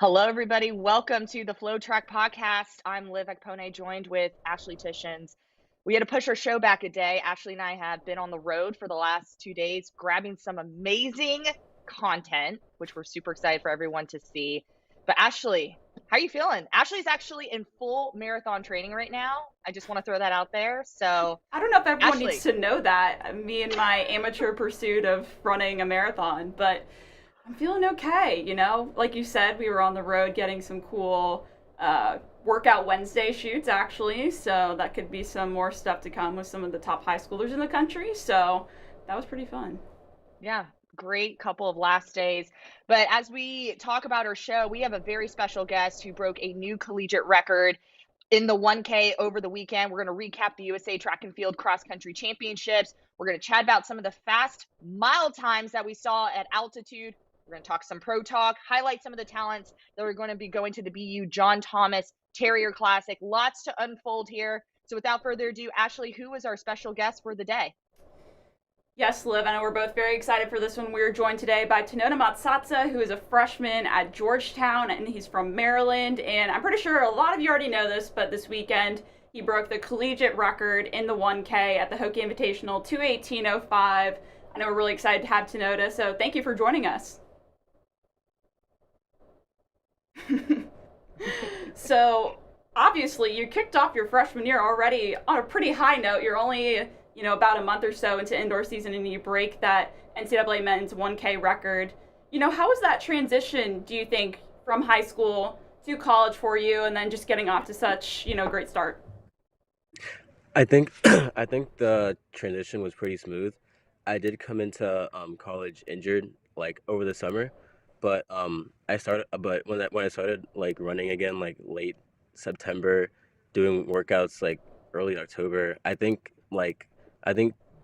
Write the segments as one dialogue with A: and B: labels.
A: Hello, everybody. Welcome to the FloTrack podcast. I'm Liv Ekpone, joined with Ashley Tishins. We had to push our show back a day. Ashley and I have been on the road for the last 2 days, grabbing some amazing content, which we're super excited for everyone to see. But Ashley, how are you feeling? Ashley's actually in full marathon training right now. I just want to throw that out there. So,
B: I don't know if everyone needs
A: Ashley,
B: to know that, me and my amateur pursuit of running a marathon, but I'm feeling okay, Like you said, we were on the road getting some cool Workout Wednesday shoots, actually, so that could be some more stuff to come with some of the top high schoolers in the country, so that was pretty fun.
A: yeah, great couple of last days. But as we talk about our show, we have a very special guest who broke a new collegiate record in the 1K over the weekend. We're going to recap the USA Track and Field Cross Country Championships. We're going to chat about some of the fast mile times that we saw at altitude. We're going to talk some pro talk, highlight some of the talents that are going to be going to the BU John Thomas Terrier Classic. Lots to unfold here. So without further ado, Ashley, who is our special guest for the day?
B: Yes, Liv, I know we're both very excited for this one. We're joined today by Tinoda Matsatsa, who is a freshman at Georgetown, and he's from Maryland. And I'm pretty sure a lot of you already know this, but this weekend he broke the collegiate record in the 1K at the Hokie Invitational, 2:18:05. I know we're really excited to have Tinoda, so thank you for joining us. So, obviously, you kicked off your freshman year already on a pretty high note. You're only about a month or so into indoor season and you break that NCAA men's 1K record. How was that transition, do you think, from high school to college for you and then just getting off to such, great start?
C: I think I think the transition was pretty smooth. I did come into college injured like over the summer, but when I started like running again like late September, doing workouts like early October, I think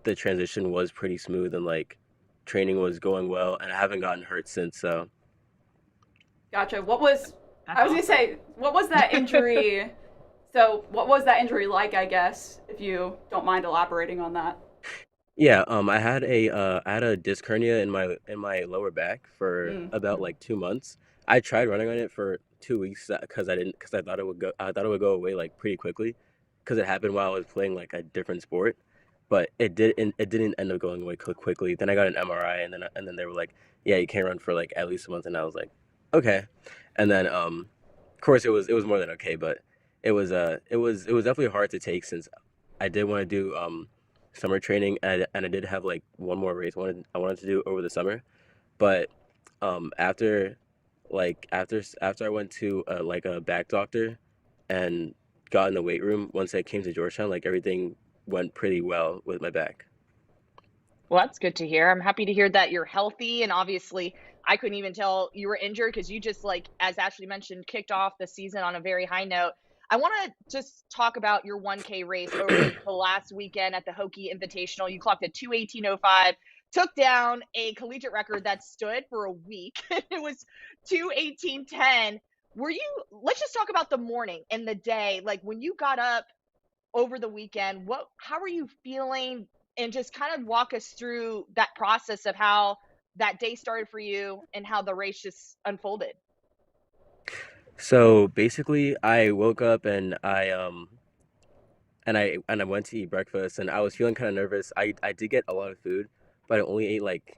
C: the transition was pretty smooth and like training was going well and I haven't gotten hurt since. So
B: Gotcha.
A: That's
B: I was going to
A: awesome.
B: say, what was that injury? So, what was that injury like, I guess, if you don't mind elaborating on that?
C: yeah, I had a disc hernia in my lower back for
B: Mm.
C: about like 2 months. I tried running on it for 2 weeks because I thought it would go away like pretty quickly because it happened while I was playing like a different sport, but it didn't end up going away quickly. Then I got an MRI and then they were like, yeah, you can't run for like at least a month, and I was like, okay, and then of course it was more than okay, but it was definitely hard to take since I did want to do summer training, and I did have like one more race I wanted to do over the summer, but after after I went to like a back doctor and got in the weight room once I came to Georgetown, like everything went pretty well with my back.
A: Well, that's good to hear. I'm happy to hear that you're healthy. And obviously, I couldn't even tell you were injured because you just, like, as Ashley mentioned, kicked off the season on a very high note. I want to just talk about your 1K race over the last weekend at the Hokie Invitational. You clocked a 2:18:05, took down a collegiate record that stood for a week. It was 2:18:10. Let's just talk about the morning and the day. Like when you got up over the weekend, how were you feeling? And just kind of walk us through that process of how that day started for you and how the race just unfolded.
C: So basically, I woke up and I went to eat breakfast, and I was feeling kind of nervous. I did get a lot of food, but I only ate like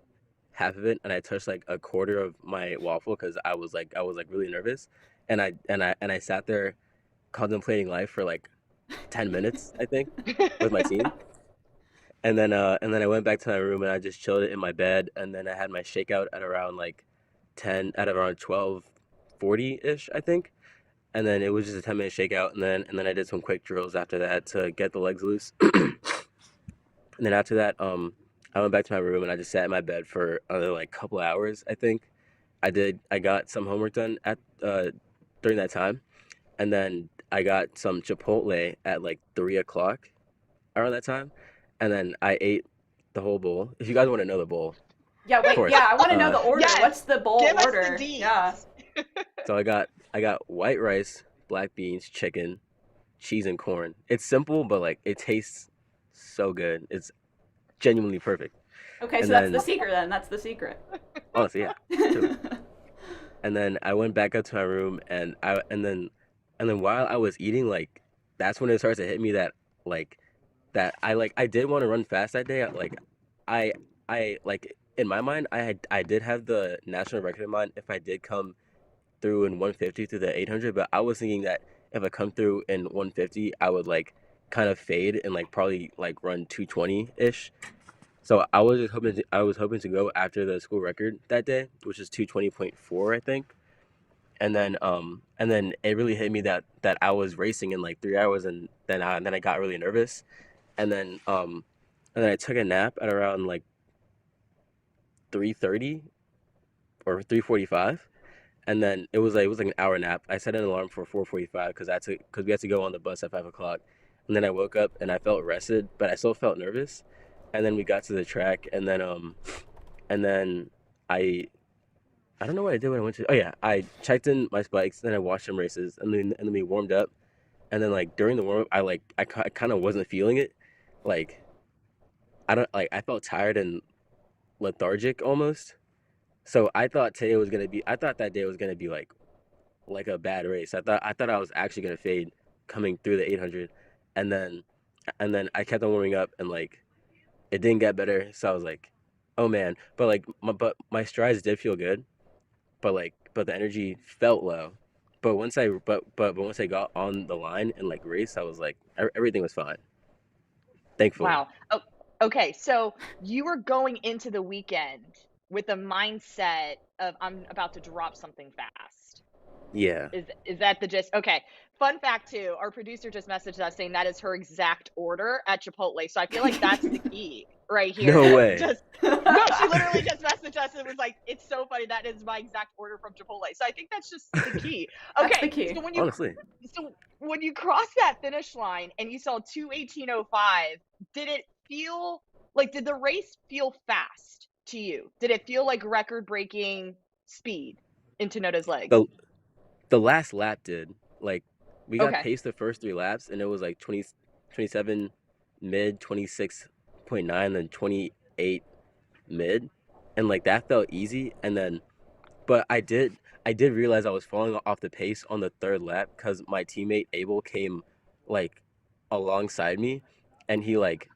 C: half of it, and I touched like a quarter of my waffle because I was like really nervous, and I sat there contemplating life for like 10 minutes, I think, with my team. And then I went back to my room and I just chilled in my bed, and then I had my shakeout at around like 12:40 ish, I think. And then it was just a 10-minute shakeout, and then I did some quick drills after that to get the legs loose. And then after that, I went back to my room and I just sat in my bed for another like couple hours, I think. I got some homework done at during that time, and then I got some Chipotle at like 3 o'clock around that time, and then I ate the whole bowl. If you guys want to know the bowl,
B: Yeah,
C: of
B: wait,
C: course.
B: yeah, I want to know
C: Uh,
B: the order.
A: Yes,
B: What's the bowl
A: give us the
B: order? Yeah.
A: deeds.
C: so I got white rice, black beans, chicken, cheese, and corn. It's simple, but like it tastes so good. It's genuinely perfect.
B: Okay, so
C: And
B: that's the
C: then
B: secret then. That's the secret.
C: honestly, yeah, truly. and then I went back up to my room, and then while I was eating, like that's when it starts to hit me that like I did want to run fast that day. I like in my mind I did have the national record in mind if I did come through in 150 through the 800, but I was thinking that if I come through in 150, I would like kind of fade and like probably like run 220 ish. So I was hoping to go after the school record that day, which is 220.4, I think. And then it really hit me that I was racing in like 3 hours, and then I got really nervous, and then I took a nap at around like 3:30 or 3:45, and then it was like an hour nap. I set an alarm for 4:45 because we had to go on the bus at 5 o'clock, and then I woke up and I felt rested, but I still felt nervous, and then we got to the track, and then I I don't know what I did when I went to. Oh yeah, I checked in my spikes, then I watched some races, and then we warmed up, and then like during the warm up, I kind of wasn't feeling it, like I don't like I felt tired and lethargic almost. So I thought that day was gonna be like a bad race. I thought I was actually gonna fade coming through the 800, and then I kept on warming up, and like it didn't get better. So I was like, oh man. But my strides did feel good, but the energy felt low. But once I got on the line and like race, I was like everything was fine, thankfully.
A: Wow. Oh, okay. So you were going into the weekend with a mindset of I'm about to drop something fast.
C: Yeah.
A: Is that the gist? Okay. Fun fact too, our producer just messaged us saying that is her exact order at Chipotle. So I feel like that's the key right here.
C: No way.
A: Just no, she literally just messaged us and was like, it's so funny. That is my exact order from Chipotle. So I think that's just the key.
B: That's the
A: Okay.
B: key.
C: Honestly,
A: So when you crossed that finish line and you saw 2:18:05, did it feel like did the race feel fast to you? Did it feel like record breaking speed in Tinoda's legs?
C: the the last lap did. Like we got
A: Okay.
C: paced the first three laps, and it was like 27 mid, 26.9, then 28 mid, and like that felt easy. And then, but I did realize I was falling off the pace on the third lap because my teammate Abel came like alongside me, and he like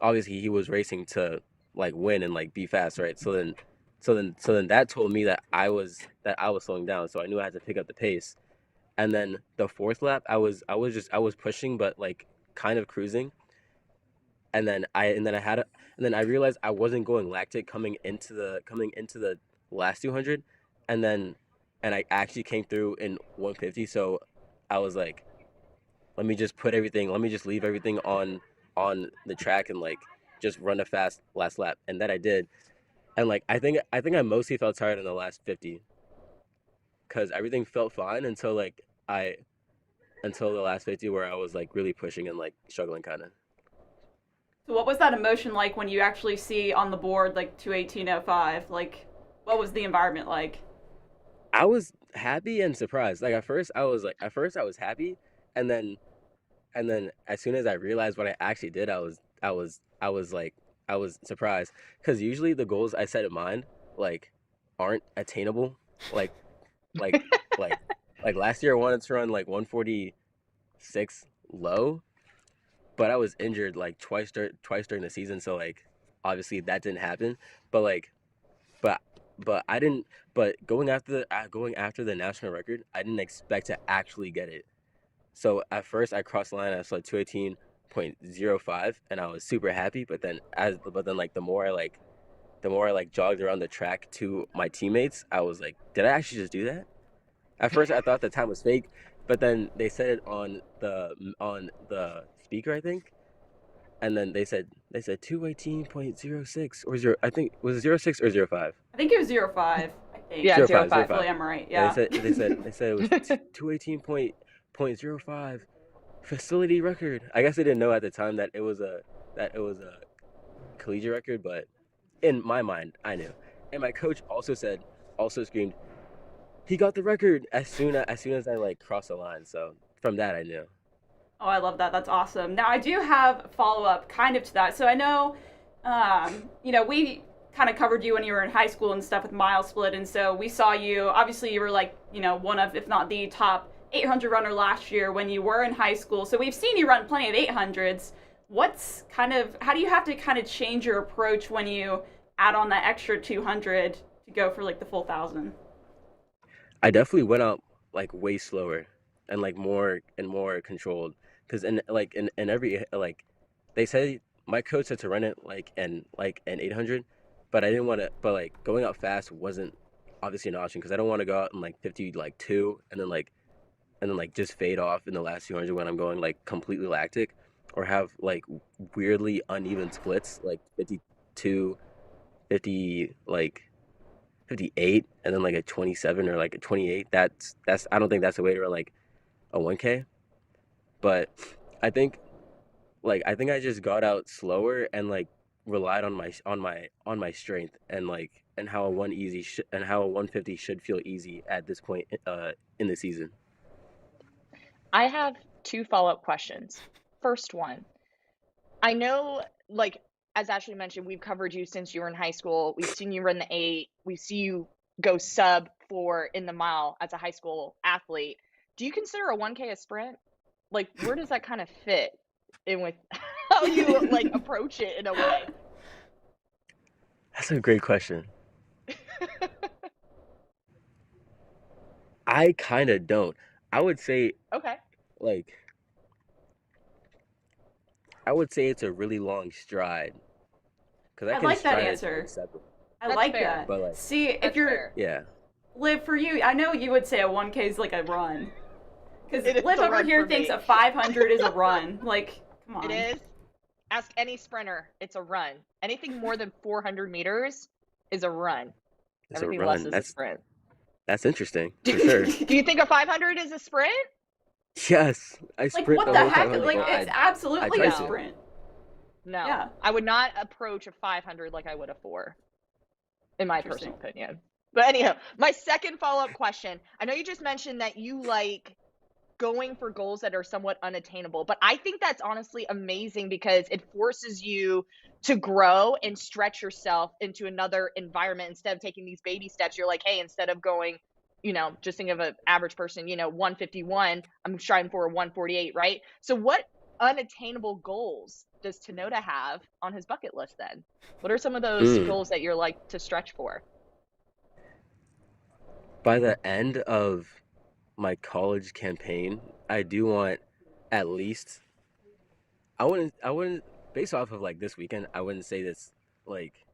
C: obviously he was racing to like win and like be fast, right? So then that told me that I was slowing down, so I knew I had to pick up the pace. And then the fourth lap, I was pushing, but like kind of cruising. And then I realized I wasn't going lactic coming into the last 200, and then and I actually came through in 150. So I was like, let me just leave everything on the track and like just run a fast last lap, and that I did. And like I think I mostly felt tired in the last 50 because everything felt fine I until the last 50 where I was like really pushing and like struggling kind of.
B: So what was that emotion like when you actually see on the board like 2:18:05? Like, what was the environment like?
C: I was happy and surprised. At first I was happy, and then as soon as I realized what I actually did, I was surprised because usually the goals I set in mind like aren't attainable. Like like like like last year I wanted to run like 146 low, but I was injured like twice during the season, so like obviously that didn't happen. But like but I didn't. But going after the national record, I didn't expect to actually get it. So at first I crossed the line, I saw 218.05, and I was super happy. But then like the more I like jogged around the track to my teammates, I was like, did I actually just do that? At first I thought the time was fake, but then they said it on the speaker, I think, and then they said 218.06 or zero. I think was it 06 or 05.
B: I think it was 05. I think.
A: Yeah,
C: 05,
A: 05.
B: Hopefully I'm right.
C: Yeah,
B: Yeah.
C: they said it was 218.05 facility record. I guess I didn't know at the time that it was a collegiate record, but in my mind, I knew. And my coach also screamed, "He got the record!" As soon as I like crossed the line. So from that, I knew.
B: Oh, I love that. That's awesome. Now, I do have follow up kind of to that. So I know, we kind of covered you when you were in high school and stuff with Mile Split, and so we saw you. Obviously, you were like, one of, if not the top 800 runner last year when you were in high school. So we've seen you run plenty of 800s. How do you have to kind of change your approach when you add on that extra 200 to go for like the full 1,000?
C: I definitely went out like way slower and like more controlled because in every like they say my coach said to run it like an 800, but I didn't want to. But like going out fast wasn't obviously an option because I don't want to go out in like 50 like two and then like just fade off in the last 200 when I'm going like completely lactic or have like weirdly uneven splits like 52, 50 like 58 and then like a 27 or like a 28. That's I don't think that's the way to run like a 1K. But I think I think I just got out slower and like relied on my strength and how and how a 150 should feel easy at this point in the season.
A: I have two follow-up questions. First one, I know, like, as Ashley mentioned, we've covered you since you were in high school. We've seen you run the 8. We see you go sub-4 in the mile as a high school athlete. Do you consider a 1K a sprint? Like, where does that kind of fit in with how you, like, approach it in a way?
C: That's a great question. I kind of don't. I would say
A: Okay.
C: like I would say it's a really long stride because I
B: I
C: can
B: like that
C: stride it
B: answer.
C: acceptable.
B: I
A: That's
B: like
A: fair.
B: that.
C: But like
B: See, if
A: That's
B: you're
A: fair.
C: yeah,
B: Liv, for you, I know you would say a 1K is like a run. Because
A: It is
B: Liv
A: a
B: over
A: run
B: here
A: for
B: thinks
A: me.
B: a 500 is a run. Like, come on.
A: It is. Ask any sprinter. It's a run. Anything more than 400 meters is a run.
C: it's a
A: Everything less
C: run.
A: is a sprint.
C: That's interesting for sure.
A: Do you think a 500 is a sprint?
C: Yes, I
B: Like,
C: sprint
B: what
C: the
B: the
C: whole
B: heck?
C: 500.
B: Like,
C: Well,
B: it's
C: I
B: absolutely
C: try
B: a
C: to.
B: sprint.
A: No.
B: Yeah.
A: I would not approach a 500 like I would a 4, in my
B: Interesting.
A: personal opinion. But anyhow, my second follow-up question. I know you just mentioned that you like going for goals that are somewhat unattainable, but I think that's honestly amazing because it forces you to grow and stretch yourself into another environment. Instead of taking these baby steps, you're like, hey, instead of going, just think of an average person, 151, I'm striving for a 148, right? So what unattainable goals does Tinoda have on his bucket list then? What are some of those
C: Mm.
A: goals that you're like to stretch for?
C: By the end of my college campaign, I do want at least I wouldn't based off of like this weekend, I wouldn't say this like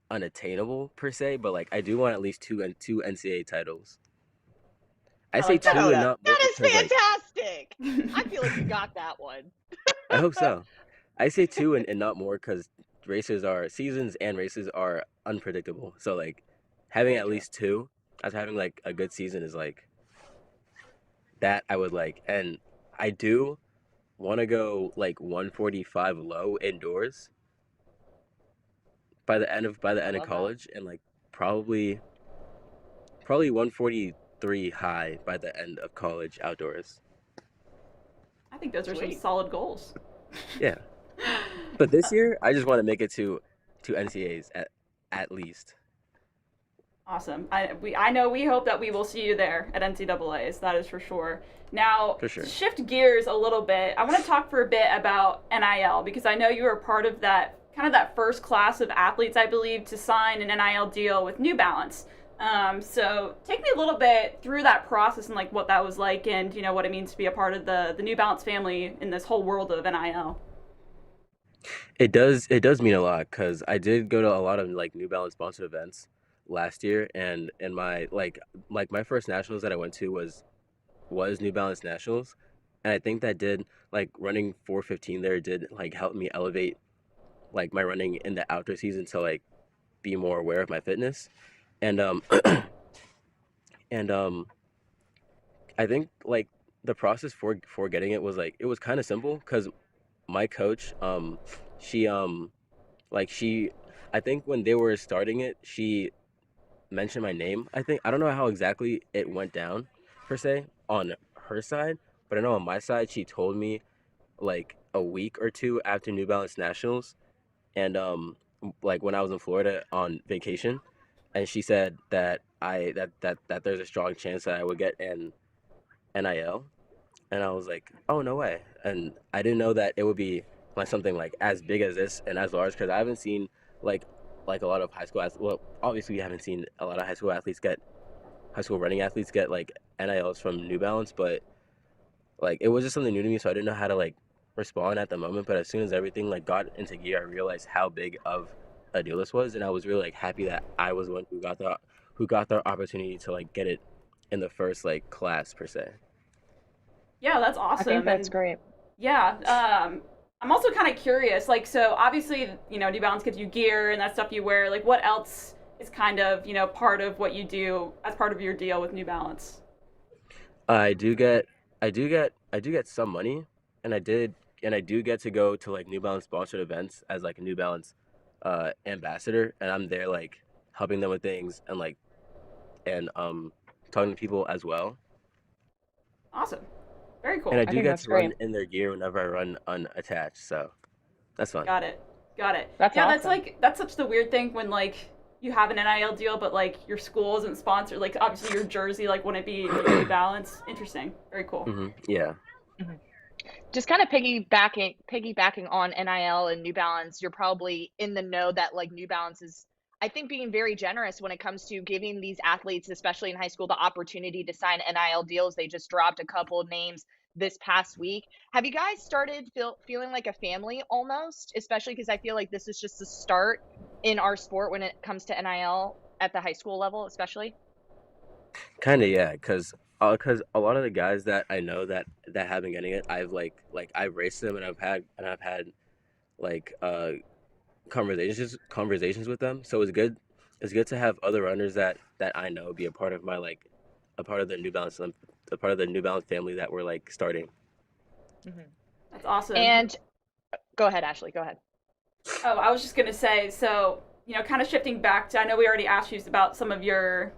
C: unattainable per se, but like I do want at least two NCAA titles. I
B: I
C: say
B: like that.
C: two and
A: Tinoda,
C: not more
A: that is
C: because like
A: fantastic. I feel like you got that one.
C: I hope so. I say two and not more because seasons and races are unpredictable. So like having
A: Very
C: at
A: true.
C: least two after having like a good season is like that I would like, and I do want to go like 145 low indoors by the
A: I
C: end of
A: love that.
C: college, and like probably probably 143 high by the end of college outdoors.
B: I think those are some
A: Sweet.
B: solid goals.
C: Yeah, but this year I just want to make it to NCAAs at least.
B: Awesome. I know we hope that we will see you there at NCAAs. That is for sure. Now,
C: For sure.
B: to shift gears a little bit, I want to talk for a bit about NIL because I know you were part of that first class of athletes, I believe, to sign an NIL deal with New Balance. So take me a little bit through that process and like what that was like, and what it means to be a part of the New Balance family in this whole world of NIL.
C: It does mean a lot because I did go to a lot of like New Balance sponsored events last year, and my my first nationals that I went to was New Balance nationals, and I think that did like running 415 there did like help me elevate like my running in the outdoor season to like be more aware of my fitness, and and I think like the process for getting it was like it was kind of simple because my coach she like she I think when they were starting it she mention my name. I think I don't know how exactly it went down per se on her side, but I know on my side she told me like a week or two after New Balance Nationals, and like when I was in Florida on vacation, and she said that that there's a strong chance that I would get an NIL, and I was like, oh no way, and I didn't know that it would be like something like as big as this and as large because I haven't seen like a lot of high school athletes. Well, obviously we haven't seen a lot of high school running athletes get like NILs from New Balance, but like it was just something new to me, so I didn't know how to like respond at the moment. But as soon as everything like got into gear, I realized how big of a deal this was, and I was really like happy that I was the one who got the opportunity to like get it in the first like class per se.
B: Yeah, that's
A: I think
B: awesome.
A: that's
B: And
A: great.
B: yeah, I'm also kind of curious. Like, so obviously, New Balance gives you gear and that stuff you wear. Like, what else is kind of, part of what you do as part of your deal with New Balance?
C: I do get I do get some money, and I do get to go to like New Balance sponsored events as like a New Balance ambassador, and I'm there like helping them with things and like and talking to people as well.
B: Awesome. Very
C: And I
B: cool.
A: I
C: do
A: think
C: get
A: that's
C: to run
A: great.
C: in their gear whenever I run unattached, so that's fun.
B: Got it. Got it.
A: That's
B: Yeah, that's
A: awesome.
B: like that's such the weird thing when like you have an NIL deal, but like your school isn't sponsored. Like obviously your jersey, like wouldn't it be like New Balance? Interesting. Very cool.
C: Yeah.
A: Mhm. Just kind of piggybacking on NIL and New Balance, you're probably in the know that like New Balance is, I think, being very generous when it comes to giving these athletes, especially in high school, the opportunity to sign NIL deals. They just dropped a couple of names this past week. Have you guys started feeling like a family almost, especially because I feel like this is just the start in our sport when it comes to NIL at the high school level, especially?
C: Kind of, yeah, cause a lot of the guys that I know that have been getting it, I've I've raced them and I've had like conversations with them. So it's good to have other runners that I know be a part of my like a part of the New Balance a part of the New Balance family that we're like starting.
A: Mhm.
B: That's awesome.
A: And go ahead, Ashley. Go ahead.
B: Oh, I was just gonna say, so kind of shifting back to, I know we already asked you about some of your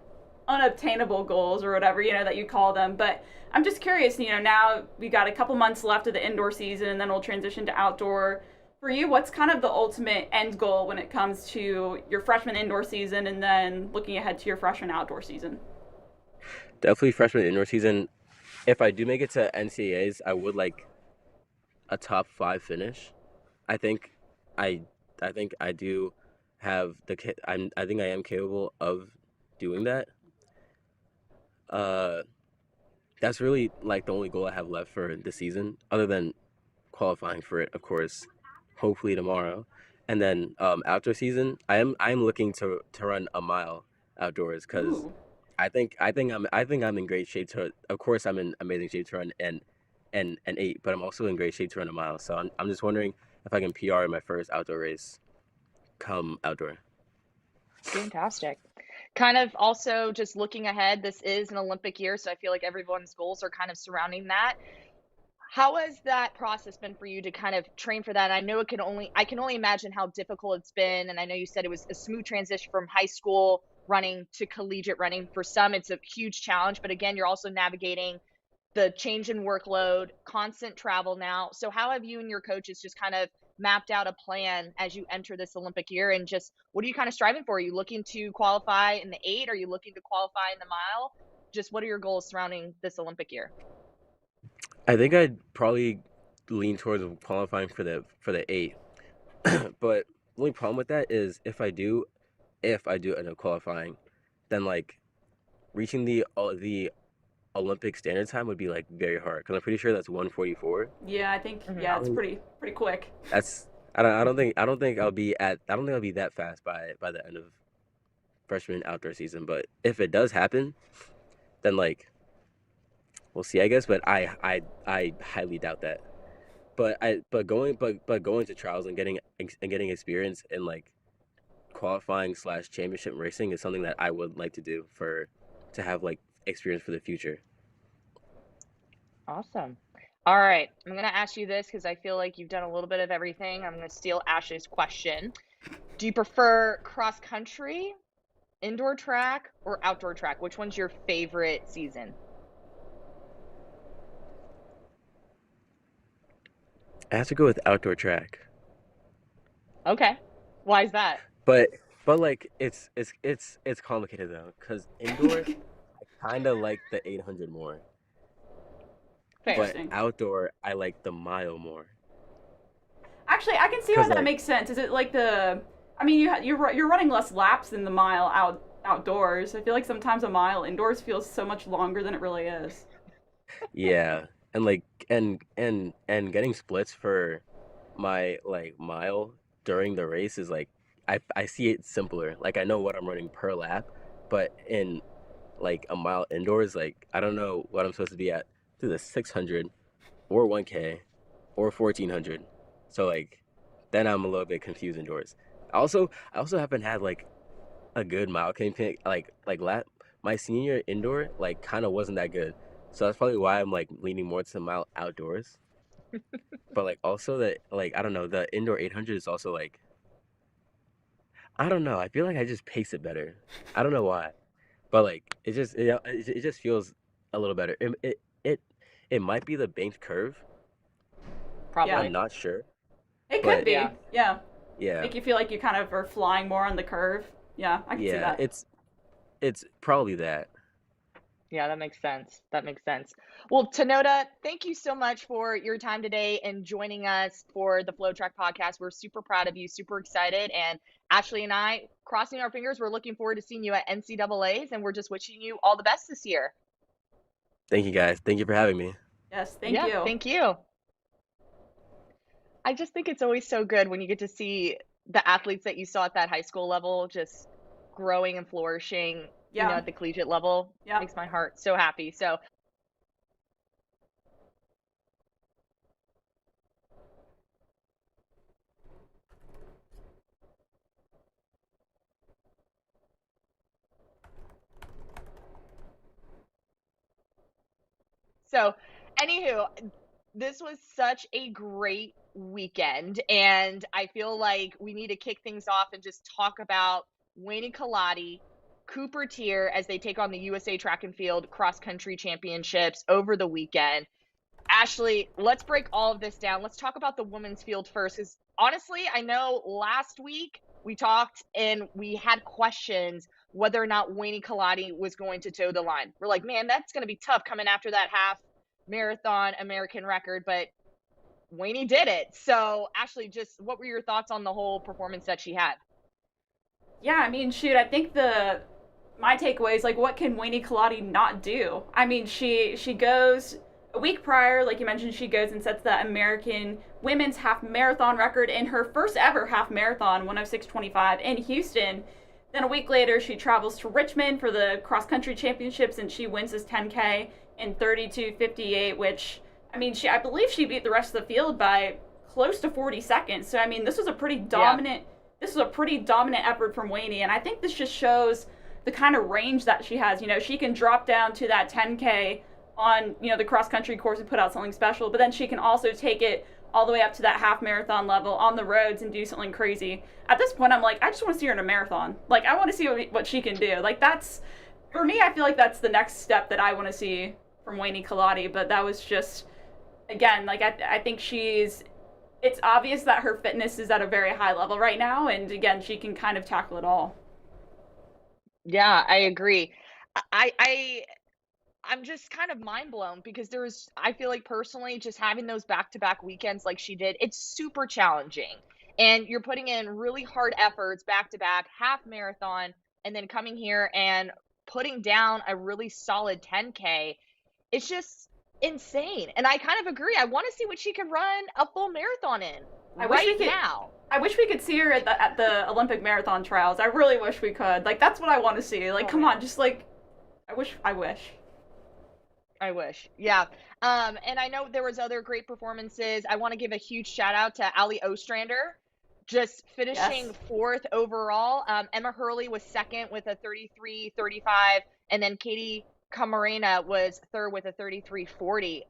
B: unobtainable goals or whatever that you call them, but I'm just curious. Now we got a couple months left of the indoor season, and then we'll transition to outdoor. For you, what's kind of the ultimate end goal when it comes to your freshman indoor season, and then looking ahead to your freshman outdoor season?
C: Definitely freshman indoor season. If I do make it to NCAAs, I would like a top five finish. I think I I think I do have I think I am capable of doing that. Uh, that's really like the only goal I have left for the season, other than qualifying for it, of course, hopefully tomorrow. And then outdoor season, I am looking to run a mile outdoors because
B: Ooh.
C: I think I'm in great shape to. Of course, I'm in amazing shape to run an 8, but I'm also in great shape to run a mile. So I'm just wondering if I can PR in my first outdoor race come outdoor.
A: Fantastic. Kind of also just looking ahead, this is an Olympic year, so I feel like everyone's goals are kind of surrounding that. How has that process been for you to kind of train for that? I know I can only imagine how difficult it's been. And I know you said it was a smooth transition from high school running to collegiate running. For some, it's a huge challenge, but again, you're also navigating the change in workload, constant travel now. So how have you and your coaches just kind of mapped out a plan as you enter this Olympic year, and just what are you kind of striving for? Are you looking to qualify in the 8? Are you looking to qualify in the mile? Just what are your goals surrounding this Olympic year?
C: I think I'd probably lean towards qualifying for the 8. But the only problem with that is if I do end up qualifying, then like reaching the Olympic standard time would be like very hard because I'm pretty sure that's 1:44.
B: Yeah, I think,
A: Mhm.
B: yeah,
C: I
B: it's
C: don't,
B: pretty quick.
C: that's I don't think I don't think I'll be that fast by the end of freshman outdoor season. But if it does happen, then like we'll see, I guess. But I highly doubt that. But going to trials and getting experience in like qualifying slash championship racing is something that I would like to do for to have like experience for the future.
A: Awesome. All right. I'm going to ask you this because I feel like you've done a little bit of everything. I'm going to steal Ashley's question. Do you prefer cross country, indoor track, or outdoor track? Which one's your favorite season?
C: I have to go with outdoor track.
A: Okay. Why is that?
C: But like it's complicated though, because indoor I kind of like the 800 more,
A: Fair.
C: but
B: Interesting.
C: outdoor I like the mile more.
B: Actually, I can see why
C: Cause
B: that
C: like
B: makes sense. Is it like the? I mean, you're running less laps than the mile outdoors. I feel like sometimes a mile indoors feels so much longer than it really is.
C: yeah, and like and getting splits for my like mile during the race is like I see it simpler. Like I know what I'm running per lap, but in like a mile indoors, like I don't know what I'm supposed to be at through the 600 or 1K or 1400. So like then I'm a little bit confused indoors. I also haven't had like a good mile campaign like lap. My senior indoor like kind of wasn't that good. So that's probably why I'm like leaning more to mile outdoors. But like also that like I don't know, the indoor 800 is also like I don't know. I feel like I just pace it better. I don't know why. But like it just feels a little better. It might be the banked curve.
B: Yeah,
C: I'm
A: Probably.
C: not sure,
B: it could
C: but
A: Yeah.
B: be. Yeah,
C: yeah,
B: make you feel like you kind of are flying more on the curve. Yeah, I can see
C: yeah,
B: that.
C: it's probably that.
A: Yeah, that makes sense. That makes sense. Well, Tanoda, thank you so much for your time today and joining us for the FloTrack podcast. We're super proud of you, super excited. And Ashley and I, crossing our fingers, we're looking forward to seeing you at NCAA's, and we're just wishing you all the best this year.
C: Thank you guys. Thank you for having me.
B: Yes, thank
A: Yeah,
B: you.
A: thank you. I just think it's always so good when you get to see the athletes that you saw at that high school level just growing and flourishing,
B: Yeah,
A: at the collegiate level.
B: yeah.
A: Makes my heart so happy. So, anywho, this was such a great weekend, and I feel like we need to kick things off and just talk about Wayne Kaladi, Cooper Tier as they take on the USA Track and Field Cross Country Championships over the weekend. Ashley, let's break all of this down. Let's talk about the women's field first, because honestly, I know last week we talked and we had questions whether or not Wayne Kaladi was going to toe the line. We're like, man, that's going to be tough coming after that half marathon American record, but Wayne did it. So, Ashley, just what were your thoughts on the whole performance that she had?
B: Yeah, I mean, shoot, I think the my takeaway is like, what can Wayne Kaladi not do? I mean, she goes a week prior, like you mentioned, she goes and sets the American women's half marathon record in her first ever half marathon, 106.25 in Houston. Then a week later, she travels to Richmond for the cross country championships and she wins this 10K in 32:58, which I mean, I believe she beat the rest of the field by close to 40 seconds. So I mean,
A: Yeah.
B: this was a pretty dominant effort from Wayne, and I think this just shows the kind of range that she has. You know, she can drop down to that 10K on, the cross country course and put out something special, but then she can also take it all the way up to that half marathon level on the roads and do something crazy. At this point, I'm like, I just want to see her in a marathon. Like, I want to see what she can do. Like, that's, for me, I feel like that's the next step that I want to see from Wayne Kaladi, but that was just, again, like, I think it's obvious that her fitness is at a very high level right now, and again, she can kind of tackle it all.
A: Yeah, I agree. I I'm just kind of mind blown because I feel like personally, just having those back to back weekends like she did, it's super challenging. And you're putting in really hard efforts back to back, half marathon, and then coming here and putting down a really solid 10K. It's just insane. And I kind of agree. I want to see what she can run a full marathon in
B: I wish
A: right
B: we could.
A: now.
B: I wish we could see her at the Olympic marathon trials. I really wish we could. Like, that's what I want to see. Like,
A: Oh
B: come on,
A: man.
B: just like, I wish.
A: I wish. Yeah. And I know there was other great performances. I want to give a huge shout out to Ali Ostrander, just
B: Yes.
A: finishing fourth overall. Emma Hurley was second with a 33:35, and then Katie Camarena was third with a 33:40.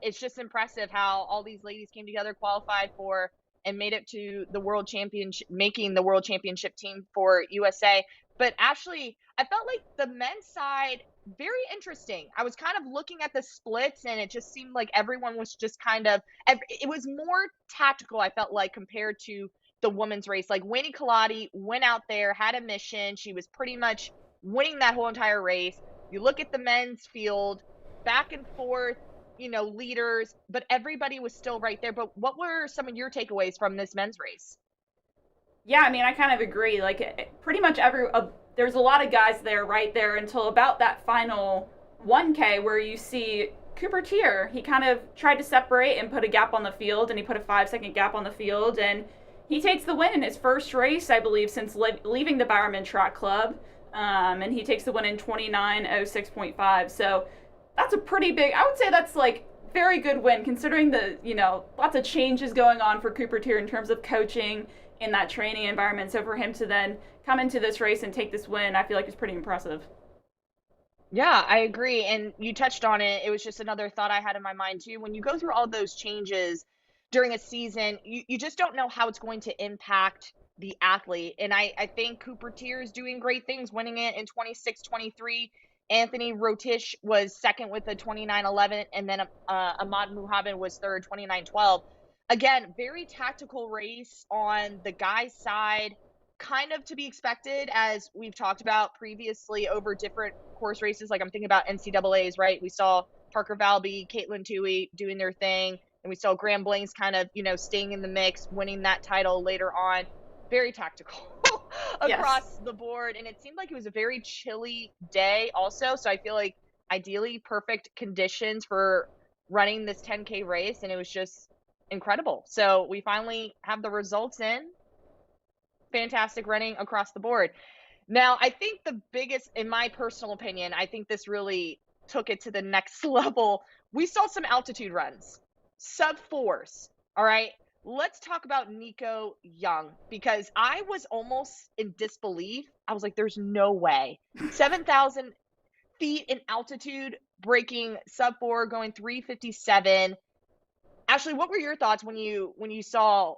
A: It's just impressive how all these ladies came together, qualified for, and made it to the world championship, making the world championship team for USA. But Ashley, I felt like the men's side very interesting. I was kind of looking at the splits and it just seemed like everyone was just kind of it was more tactical, I felt like, compared to the women's race. Like Wayne Kaladi went out there, had a mission. She was pretty much winning that whole entire race. You look at the men's field, back and forth, leaders, but everybody was still right there. But what were some of your takeaways from this men's race?
B: Yeah, I mean, I kind of agree. Like, pretty much there's a lot of guys there right there until about that final 1K where you see Cooper Tier. He kind of tried to separate and put a gap on the field, and he put a 5-second gap on the field, and he takes the win in his first race, I believe, since leaving the Bowerman Track Club. And he takes the win in 29:06.5. So that's a pretty big, I would say that's like very good win considering lots of changes going on for Cooper Tier in terms of coaching in that training environment. So for him to then come into this race and take this win, I feel like is pretty impressive.
A: Yeah, I agree. And you touched on it. It was just another thought I had in my mind too. When you go through all those changes during a season, you just don't know how it's going to impact the athlete. And I think Cooper Tier is doing great things, winning it in 26:23. Anthony Rotish was second with a 29:11, and then Ahmad Muhammad was third, 29:12. Again, very tactical race on the guys' side, kind of to be expected, as we've talked about previously over different course races. Like I'm thinking about NCAAs, right? We saw Parker Valby, Caitlin Toohey doing their thing, and we saw Graham Blanks kind of, staying in the mix, winning that title later on. Very tactical across the board. And it seemed like it was a very chilly day also. So I feel like ideally perfect conditions for running this 10K race. And it was just incredible. So we finally have the results in. Fantastic running across the board. Now, I think the biggest, in my personal opinion, I think this really took it to the next level. We saw some altitude runs, sub-4s. All right. Let's talk about Nico Young, because I was almost in disbelief. I was like, there's no way. 7,000 feet in altitude, breaking sub-4, going 3:57. Ashley, what were your thoughts when you saw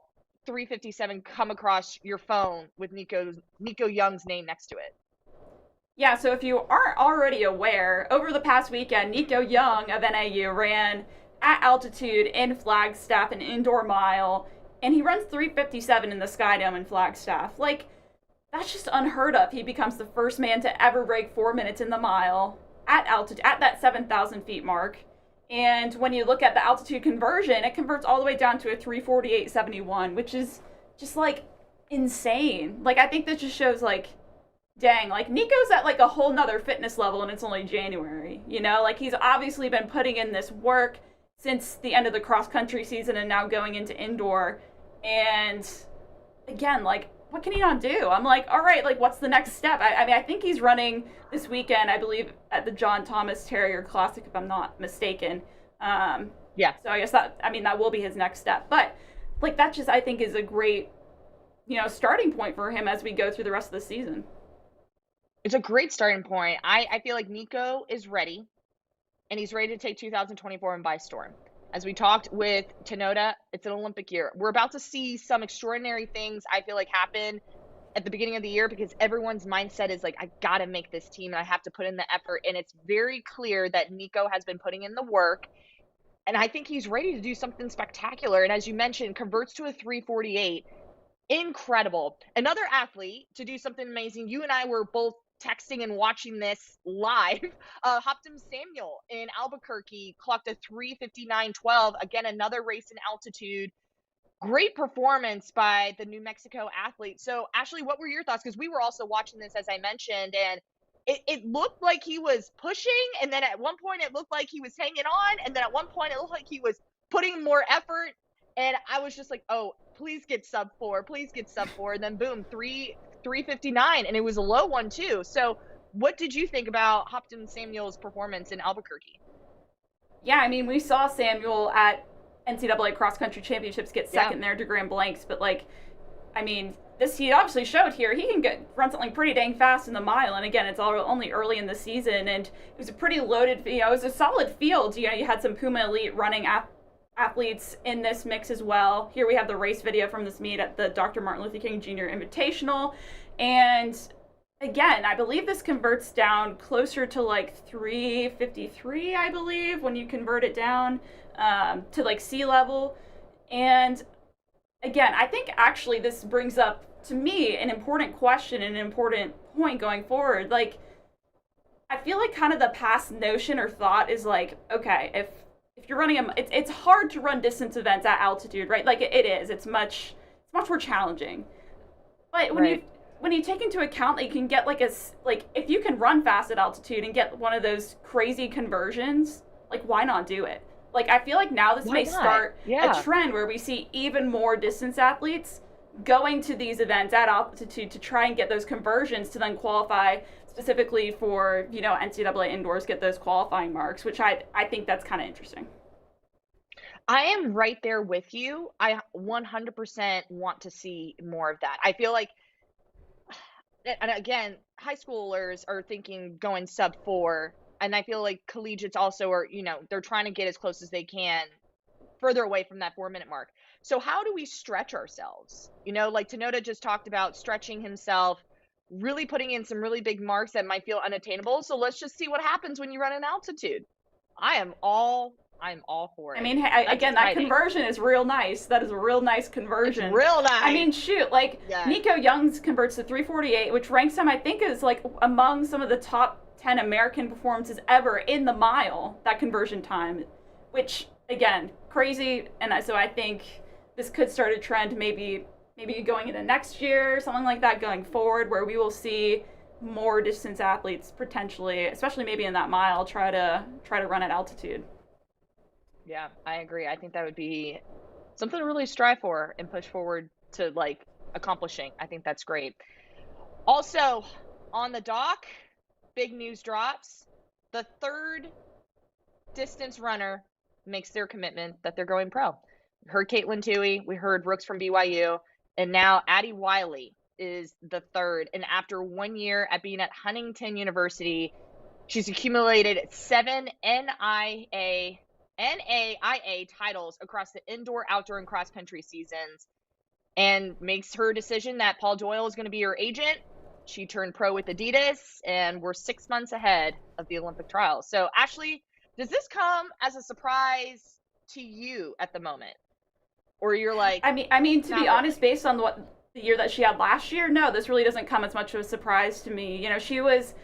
A: 3:57 come across your phone with Nico Young's name next to it?
B: Yeah, so if you aren't already aware, over the past weekend, Nico Young of NAU ran at altitude in Flagstaff, an indoor mile, and he runs 3:57 in the Sky Dome in Flagstaff. Like, that's just unheard of. He becomes the first man to ever break 4 minutes in the mile at altitude, at that 7,000 feet mark. And when you look at the altitude conversion, it converts all the way down to a 3:48.71, which is just like insane. Like, I think that just shows like, dang, like Nico's at like a whole nother fitness level and it's only January, like he's obviously been putting in this work since the end of the cross-country season and now going into indoor. And again, like, what can he not do? I'm like, all right, like, what's the next step? I mean, I think he's running this weekend, I believe, at the John Thomas Terrier Classic, if I'm not mistaken.
A: Yeah.
B: So I guess that will be his next step. But, like, that just, I think, is a great, starting point for him as we go through the rest of the season.
A: It's a great starting point. I feel like Nico is ready. And he's ready to take 2024 by storm. As we talked with Tinoda, it's an Olympic year. We're about to see some extraordinary things, I feel like, happen at the beginning of the year, because everyone's mindset is like, I got to make this team and I have to put in the effort. And it's very clear that Nico has been putting in the work. And I think he's ready to do something spectacular. And as you mentioned, converts to a 3:48. Incredible. Another athlete to do something amazing. You and I were both texting and watching this live. Hoptum Samuel in Albuquerque clocked a 3:59.12. Again, another race in altitude. Great performance by the New Mexico athlete. So, Ashley, what were your thoughts? Because we were also watching this, as I mentioned, and it looked like he was pushing, and then at one point it looked like he was hanging on, and then at one point it looked like he was putting more effort. And I was just like, oh, please get sub-4, please get sub-4. And then boom, 3:59, and it was a low one too. So what did you think about Hopton Samuel's performance in Albuquerque?
B: Yeah, I mean, we saw Samuel at NCAA cross country championships get second there to Graham Blanks, but like, I mean, he obviously showed here he can run something pretty dang fast in the mile. And again, it's only early in the season, and it was a pretty loaded, it was a solid field. You had some Puma Elite running athletes in this mix as well. Here we have the race video from this meet at the Dr. Martin Luther King Jr. Invitational. And again, I believe this converts down closer to like 3:53, I believe, when you convert it down to like sea level. And again, I think actually this brings up to me an important question and an important point going forward. Like, I feel like kind of the past notion or thought is like, okay, if you're running it's hard to run distance events at altitude, right? Like it is. It's much more challenging. But
A: Right.
B: when you take into account that you can get like if you can run fast at altitude and get one of those crazy conversions, like why not do it? Like I feel like now this
A: Why
B: may
A: not?
B: start a
A: Yeah.
B: trend where we see even more distance athletes going to these events at altitude to try and get those conversions to then qualify specifically for, NCAA indoors, get those qualifying marks, which I think that's kind of interesting.
A: I am right there with you. I 100% want to see more of that. I feel like, and again, high schoolers are thinking going sub 4, and I feel like collegiates also are, they're trying to get as close as they can further away from that 4-minute mark. So how do we stretch ourselves? Like Tinoda just talked about stretching himself, really putting in some really big marks that might feel unattainable. So let's just see what happens when you run an altitude. I'm all for
B: I
A: it.
B: mean,
A: That's
B: again, that
A: exciting.
B: conversion is real nice. That is a real nice
A: It's
B: conversion.
A: real
B: I
A: nice.
B: mean, shoot, like
A: Yes.
B: Nico Young's converts to 3:48, which ranks him, I think, is like among some of the top 10 American performances ever in the mile. That conversion time, which again, crazy. And so I think this could start a trend, maybe going into next year, something like that, going forward, where we will see more distance athletes potentially, especially maybe in that mile, try to run at altitude.
A: Yeah, I agree. I think that would be something to really strive for and push forward to like accomplishing. I think that's great. Also, on the dock, big news drops. The third distance runner makes their commitment that they're going pro. We heard Caitlin Toohey, we heard Brooks from BYU, and now Addie Wiley is the third. And after 1 year at being at Huntington University, she's accumulated 7 NAIA titles across the indoor, outdoor, and cross country seasons, and makes her decision that Paul Doyle is going to be her agent. She turned pro with Adidas, and we're 6 months ahead of the Olympic trials. So, Ashley, does this come as a surprise to you at the moment? Or you're like,
B: I mean, to be
A: not
B: honest,
A: really?
B: based on what the year that she had last year, no, this really doesn't come as much of a surprise to me. She was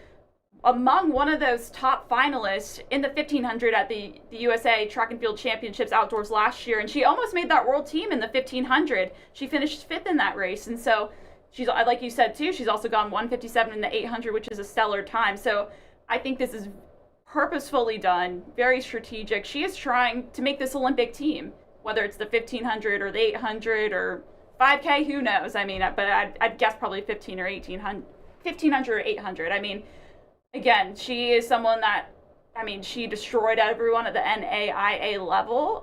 B: among one of those top finalists in the 1500 at the USA Track and Field Championships outdoors last year, and she almost made that world team in the 1500. She finished fifth in that race, and so she's, like you said too, she's also gone 157 in the 800, which is a stellar time. So I think this is purposefully done, very strategic. She is trying to make this Olympic team, whether it's the 1500 or the 800 or 5K, who knows? I mean, but I'd guess probably 15 or 1800, 1500 or 800. I mean, again, she is someone that, I mean, she destroyed everyone at the NAIA level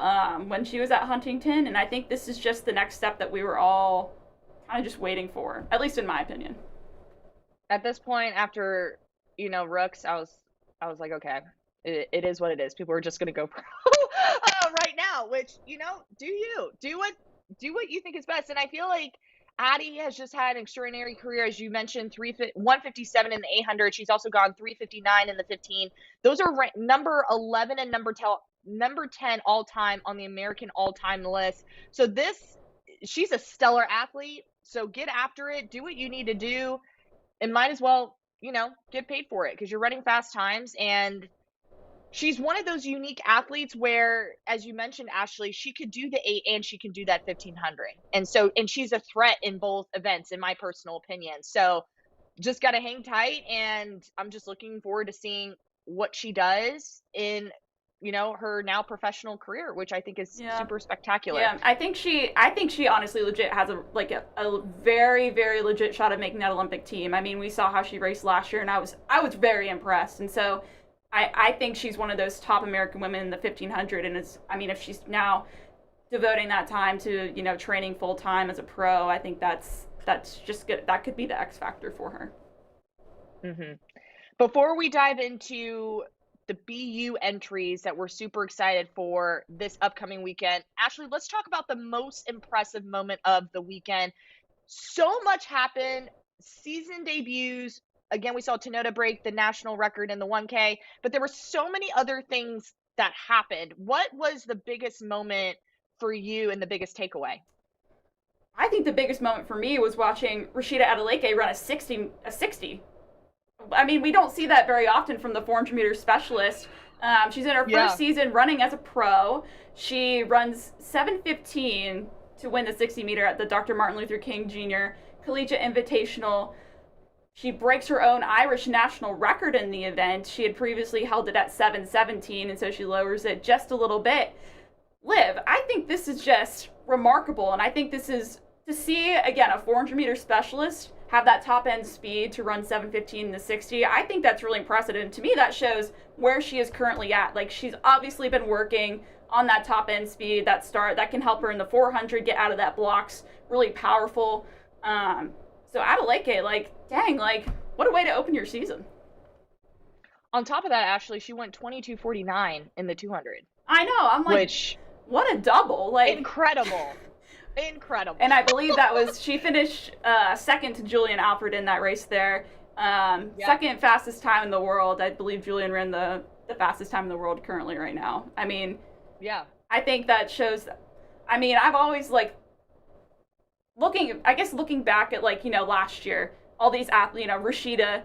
B: when she was at Huntington, and I think this is just the next step that we were all kind of just waiting for, at least in my opinion.
A: At this point, after, Rooks, I was like, okay, it is what it is. People are just going to go pro right now, which, do you do what you think is best. And I feel like Addie has just had an extraordinary career, as you mentioned, 157 in the 800. She's also gone 359 in the 15. Those are number 11 and number 10 all time on the American all time list. So she's a stellar athlete. So get after it, do what you need to do, and might as well, get paid for it because you're running fast times. And she's one of those unique athletes where, as you mentioned, Ashley, she could do the 8 and she can do that 1500. And she's a threat in both events, in my personal opinion. So just got to hang tight. And I'm just looking forward to seeing what she does in, her now professional career, which I think is
B: Yeah.
A: super spectacular.
B: Yeah, I think she honestly legit has a very very legit shot at making that Olympic team. I mean, we saw how she raced last year, and I was very impressed. And so I think she's one of those top American women in the 1500. And I mean, if she's now devoting that time to training full time as a pro, I think that's just good. That could be the X factor for her.
A: hmm Before we dive into the BU entries that we're super excited for this upcoming weekend, Ashley, let's talk about the most impressive moment of the weekend. So much happened. Season debuts. Again, we saw Tinoda break the national record in the 1K, but there were so many other things that happened. What was the biggest moment for you and the biggest takeaway?
B: I think the biggest moment for me was watching Rashida Adeleke run a 60. I mean, we don't see that very often from the 400 meter specialist. She's in her first season running as a pro. She runs 7:15 to win the 60 meter at the Dr. Martin Luther King Jr. Collegiate Invitational. She breaks her own Irish national record in the event. She had previously held it at 7:17, and so she lowers it just a little bit. Liv, I think this is just remarkable, and I think this is, to see, again, a 400 meter specialist have that top end speed to run 7:15 in the 60, I think that's really impressive. And to me, that shows where she is currently at. Like, she's obviously been working on that top end speed, that start, that can help her in the 400 get out of that blocks, really powerful. So Adeleke, like, dang, like, what a way to open your season.
A: On top of that, Ashley, she went 22:49 in the 200.
B: I know, I'm like, what a double. Like,
A: incredible. Incredible.
B: And I believe that was, she finished second to Julian Alfred in that race there. Second fastest time in the world. I believe Julian ran the fastest time in the world currently right now. I mean, I think that shows, I mean, I've always, like, looking back at, like, you know, last year, all these athletes, you know, Rashida,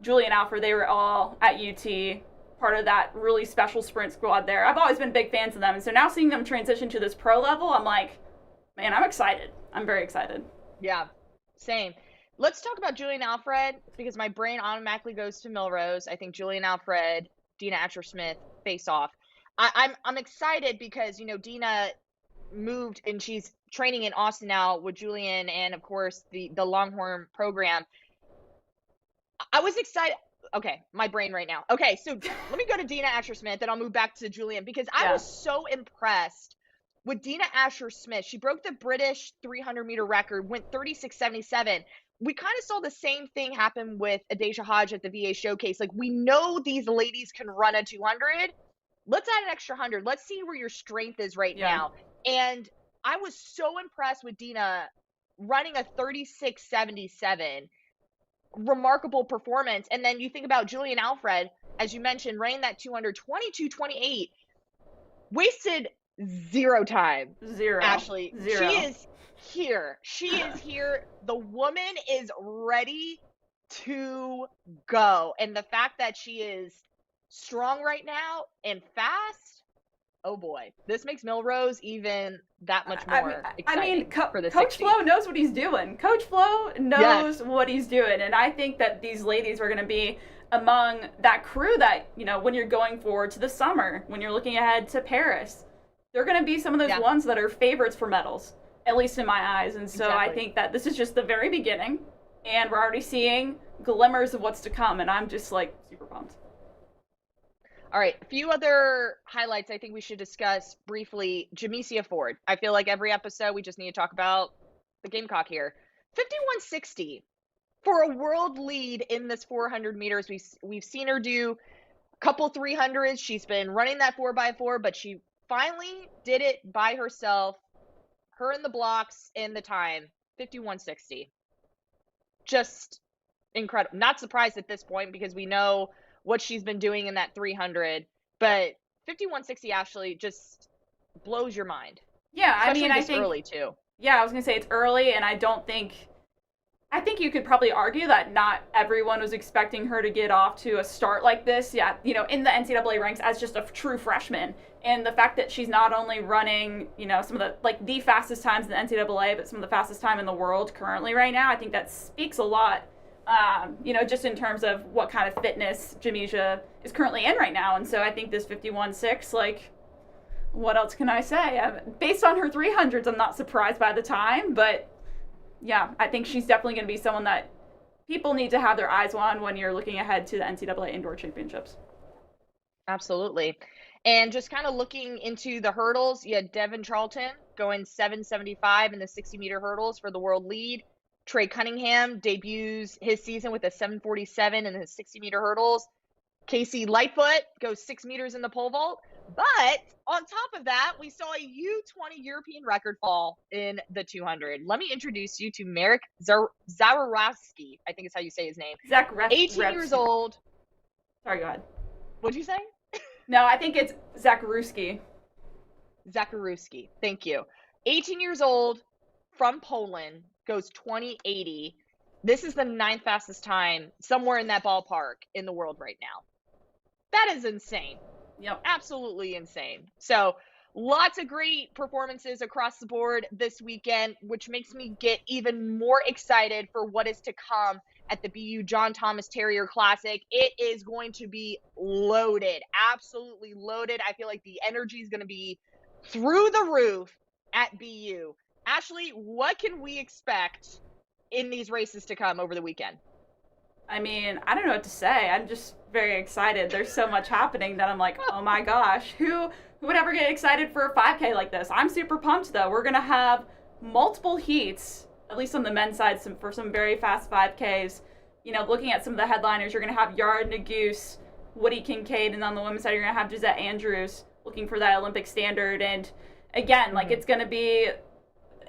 B: Julian Alfred, they were all at UT, part of that really special sprint squad there. I've always been big fans of them. And so now seeing them transition to this pro level, I'm like, man, I'm excited. I'm very excited.
A: Yeah, same. Let's talk about Julian Alfred, because my brain automatically goes to Millrose. I think Julian Alfred, Dina Asher-Smith face off. I'm excited because, you know, Dina moved and she's training in Austin now with Julian and, of course, the Longhorn program. I was excited. Okay, my brain right now. Okay, so let me go to Dina Asher-Smith, and I'll move back to Julian, because I was so impressed with Dina Asher-Smith. She broke the British 300-meter record, went 36:77. We kind of saw the same thing happen with Adasia Hodge at the VA Showcase. Like, we know these ladies can run a 200. Let's add an extra 100. Let's see where your strength is right now. And I was so impressed with Dina running a 36:77. Remarkable performance. And then you think about Julian Alfred, as you mentioned, running that 200, 22:28, wasted zero time.
B: Zero.
A: Ashley.
B: Zero.
A: She is here. She is here. The woman is ready to go. And the fact that she is strong right now and fast, oh boy, this makes Millrose even that much more exciting for the
B: Coach
A: 60.
B: Flo knows what he's doing. Coach Flo knows what he's doing. And I think that these ladies are going to be among that crew that, you know, when you're going forward to the summer, when you're looking ahead to Paris, they're going to be some of those ones that are favorites for medals, at least in my eyes. And so I think that this is just the very beginning, and we're already seeing glimmers of what's to come, and I'm just, like, super pumped.
A: All right, a few other highlights I think we should discuss briefly. Jamesia Ford. I feel like every episode we just need to talk about the Gamecock here. 51:60 for a world lead in this 400 meters. We've seen her do a couple 300s. She's been running that 4x4, but she finally did it by herself. Her in the blocks in the time. 51:60. Just incredible. Not surprised at this point because we know what she's been doing in that 300, but 51:60 actually just blows your mind.
B: Yeah,
A: especially
B: I mean, I
A: think early too.
B: Yeah, I was gonna say it's early, and I think you could probably argue that not everyone was expecting her to get off to a start like this. Yeah, you know, in the NCAA ranks as just a true freshman, and the fact that she's not only running, you know, some of the fastest times in the NCAA, but some of the fastest time in the world currently right now, I think that speaks a lot. You know, just in terms of what kind of fitness Jamesia is currently in right now. And so I think this 51:6, like, what else can I say? Based on her 300s, I'm not surprised by the time, but yeah, I think she's definitely going to be someone that people need to have their eyes on when you're looking ahead to the NCAA Indoor Championships.
A: Absolutely. And just kind of looking into the hurdles, you had Devin Charlton going 7:75 in the 60-meter hurdles for the world lead. Trey Cunningham debuts his season with a 7:47 in the 60-meter hurdles. Casey Lightfoot goes 6 meters in the pole vault. But on top of that, we saw a U20 European record fall in the 200. Let me introduce you to Marek Zawarowski. I think is how you say his name. 18 years old.
B: Sorry, go ahead.
A: What'd you say?
B: No, I think it's Zacharuski.
A: Zacharuski. Thank you. 18 years old, from Poland goes 2080. This is the 9th fastest time somewhere in that ballpark in the world right now. That is insane.
B: Yep.
A: Absolutely insane. So lots of great performances across the board this weekend, which makes me get even more excited for what is to come at the BU John Thomas Terrier Classic. It is going to be loaded, absolutely loaded. I feel like the energy is going to be through the roof at BU. Ashley, what can we expect in these races to come over the weekend?
B: I mean, I don't know what to say. I'm just very excited. There's so much happening that I'm like, oh my gosh, who would ever get excited for a 5K like this? I'm super pumped though. We're gonna have multiple heats, at least on the men's side, for some very fast 5Ks. You know, looking at some of the headliners, you're gonna have Yard Naguse, Woody Kincaid, and on the women's side, you're gonna have Gisette Andrews looking for that Olympic standard. And again, like it's gonna be,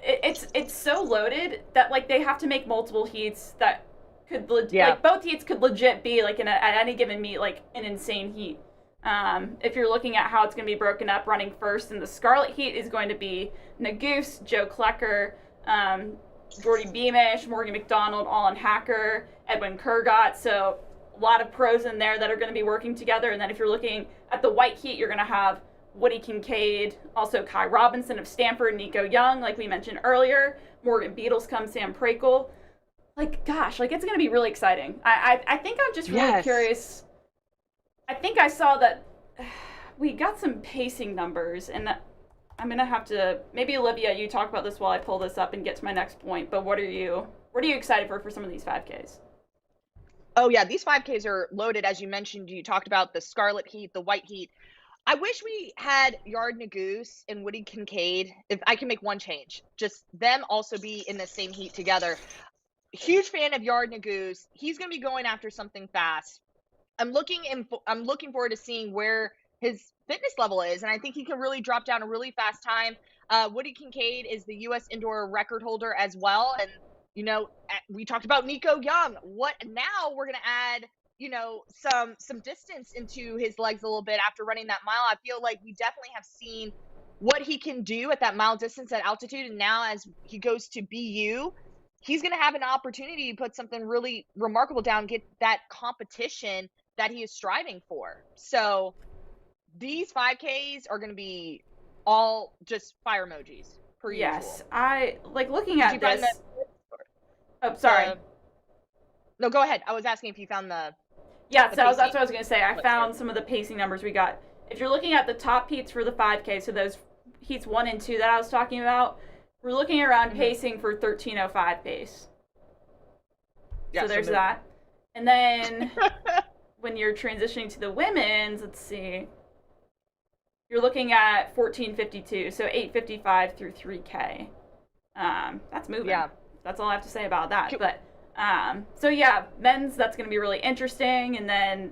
B: it's so loaded that like they have to make multiple heats that could like both heats could legit be like at any given meet like an insane heat. If you're looking at how it's going to be broken up, running first in the Scarlet Heat is going to be Naguse, Joe Klecker, Jordy Beamish, Morgan McDonald, Allen Hacker, Edwin Kurgat. So a lot of pros in there that are going to be working together. And then if you're looking at the White Heat, you're going to have Woody Kincaid, also Kai Robinson of Stanford, Nico Young, like we mentioned earlier, Morgan Beadlescombe, Sam Prakel. Like, gosh, like it's going to be really exciting. I think I'm just really curious. I think I saw that we got some pacing numbers, and I'm going to have to, maybe Olivia, you talk about this while I pull this up and get to my next point, but what are you excited for some of these 5Ks?
A: Oh yeah, these 5Ks are loaded. As you mentioned, you talked about the Scarlet Heat, the White Heat. I wish we had Yard Naguse and Woody Kincaid. If I can make one change, just them also be in the same heat together. Huge fan of Yard Naguse. He's going to be going after something fast. I'm looking forward to seeing where his fitness level is, and I think he can really drop down a really fast time. Woody Kincaid is the U.S. indoor record holder as well, and you know we talked about Nico Young. What now? We're going to add some distance into his legs a little bit after running that mile. I feel like we definitely have seen what he can do at that mile distance at altitude, and now as he goes to BU, he's going to have an opportunity to put something really remarkable down, get that competition that he is striving for. So these 5Ks are going to be all just fire emojis per usual.
B: Yes, I like looking at this. Oh, sorry.
A: No, go ahead. I was asking if you found the.
B: Yeah, so that's what I was going to say. I found some of the pacing numbers we got. If you're looking at the top heats for the 5K, so those heats 1 and 2 that I was talking about, we're looking around pacing for 13:05 pace. Yeah, so there's that. And then when you're transitioning to the women's, let's see, you're looking at 14:52, so 8:55 through 3K. That's moving. Yeah. That's all I have to say about that. But so yeah, men's, that's going to be really interesting. And then,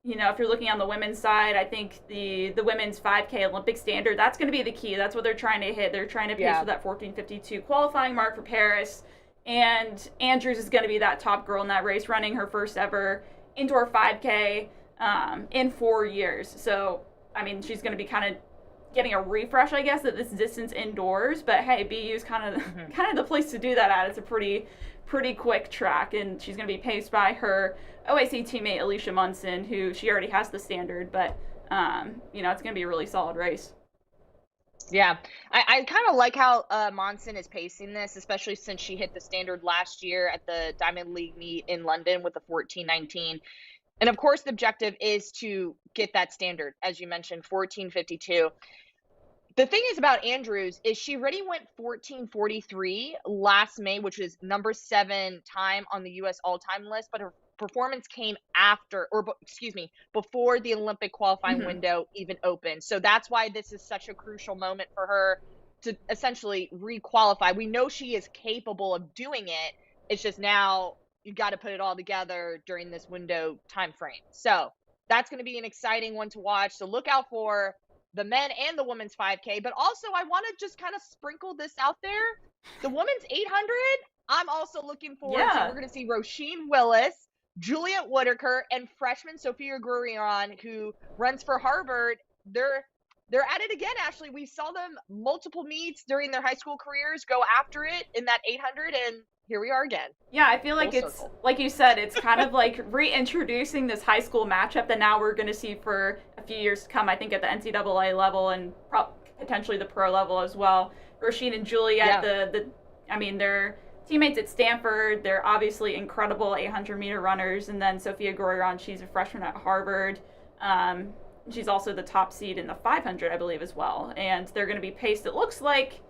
B: you know, if you're looking on the women's side, I think the women's 5K Olympic standard, that's going to be the key. That's what they're trying to hit. They're trying to pace for that 14:52 qualifying mark for Paris. And Andrews is going to be that top girl in that race, running her first ever indoor 5K in 4 years. So, I mean, she's going to be kind of getting a refresh, I guess, at this distance indoors. But hey, BU's kind of the place to do that at. It's a pretty quick track, and she's going to be paced by her OAC teammate Alicia Munson, who she already has the standard. But you know, it's going to be a really solid race.
A: Yeah, I kind of like how Monson is pacing this, especially since she hit the standard last year at the Diamond League meet in London with the 14:19. And of course, the objective is to get that standard, as you mentioned, 14:52. The thing is about Andrews is she already went 14:43 last May, which is number 7 time on the U.S. all-time list, but her performance came before the Olympic qualifying window even opened. So that's why this is such a crucial moment for her to essentially re-qualify. We know she is capable of doing it. It's just now you got to put it all together during this window time frame. So that's going to be an exciting one to watch. So look out for the men and the women's 5K. But also, I want to just kind of sprinkle this out there. The women's 800, I'm also looking forward to. We're going to see Roisin Willis, Juliet Whitaker, and freshman Sophia Grurion, who runs for Harvard. they're at it again, Ashley. We saw them multiple meets during their high school careers go after it in that 800, and here we are again.
B: Yeah, I feel like
A: Full
B: it's,
A: circle.
B: like you said, it's kind of like reintroducing this high school matchup that now we're going to see for a few years to come, I think, at the NCAA level and potentially the pro level as well. Rasheen and Juliet, they're teammates at Stanford. They're obviously incredible 800-meter runners. And then Sophia Goriron, she's a freshman at Harvard. She's also the top seed in the 500, I believe, as well. And they're going to be paced, it looks like,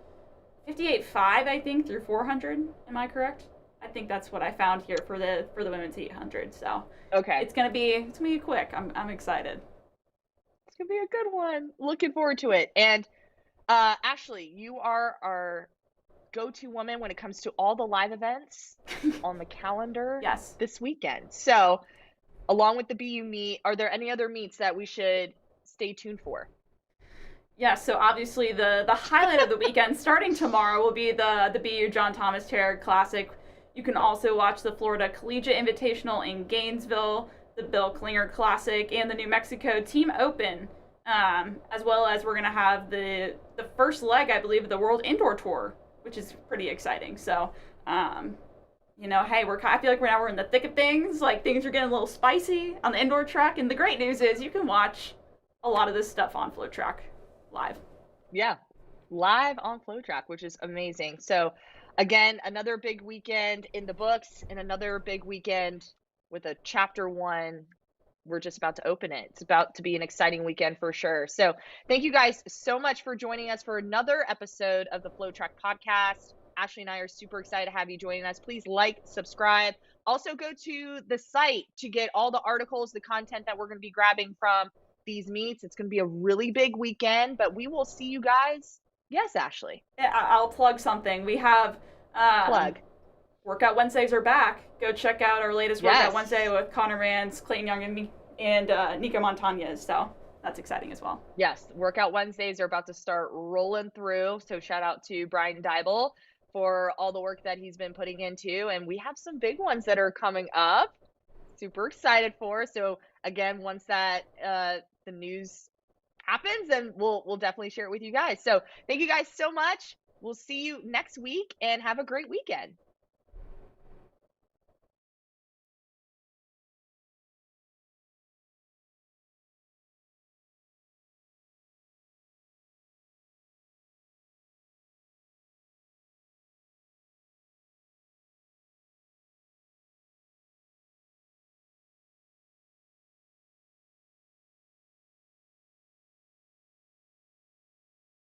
B: 58.5, I think, through 400. Am I correct? I think that's what I found here for the women's 800. So
A: okay,
B: it's gonna be quick. I'm excited.
A: It's gonna be a good one. Looking forward to it. And Ashley, you are our go-to woman when it comes to all the live events on the calendar.
B: Yes.
A: This weekend. So, along with the BU meet, are there any other meets that we should stay tuned for?
B: Yeah, so obviously the highlight of the weekend starting tomorrow will be the BU John Thomas Terrier Classic. You can also watch the Florida Collegiate Invitational in Gainesville, the Bill Klinger Classic, and the New Mexico Team Open, as well as we're going to have the first leg, I believe, of the World Indoor Tour, which is pretty exciting. So, hey, I feel like we're in the thick of things. Like, things are getting a little spicy on the indoor track, and the great news is you can watch a lot of this stuff on FloTrack live.
A: Yeah, live on FloTrack, which is amazing. So, again, another big weekend in the books and another big weekend with a chapter 1. We're just about to open it. It's about to be an exciting weekend for sure. So thank you guys so much for joining us for another episode of the FloTrack podcast. Ashley and I are super excited to have you joining us. Please like, subscribe. Also go to the site to get all the articles, the content that we're going to be grabbing from these meets. It's going to be a really big weekend, but we will see you guys. Yes, Ashley.
B: Yeah, I'll plug something. We have Workout Wednesdays are back. Go check out our latest Workout Wednesday with Connor Rands, Clayton Young, and Nico Montañez. So that's exciting as well.
A: Yes, Workout Wednesdays are about to start rolling through. So shout out to Brian Dybel for all the work that he's been putting into. And we have some big ones that are coming up. Super excited for. So again, once that the news happens, then we'll definitely share it with you guys. So thank you guys so much. We'll see you next week and have a great weekend.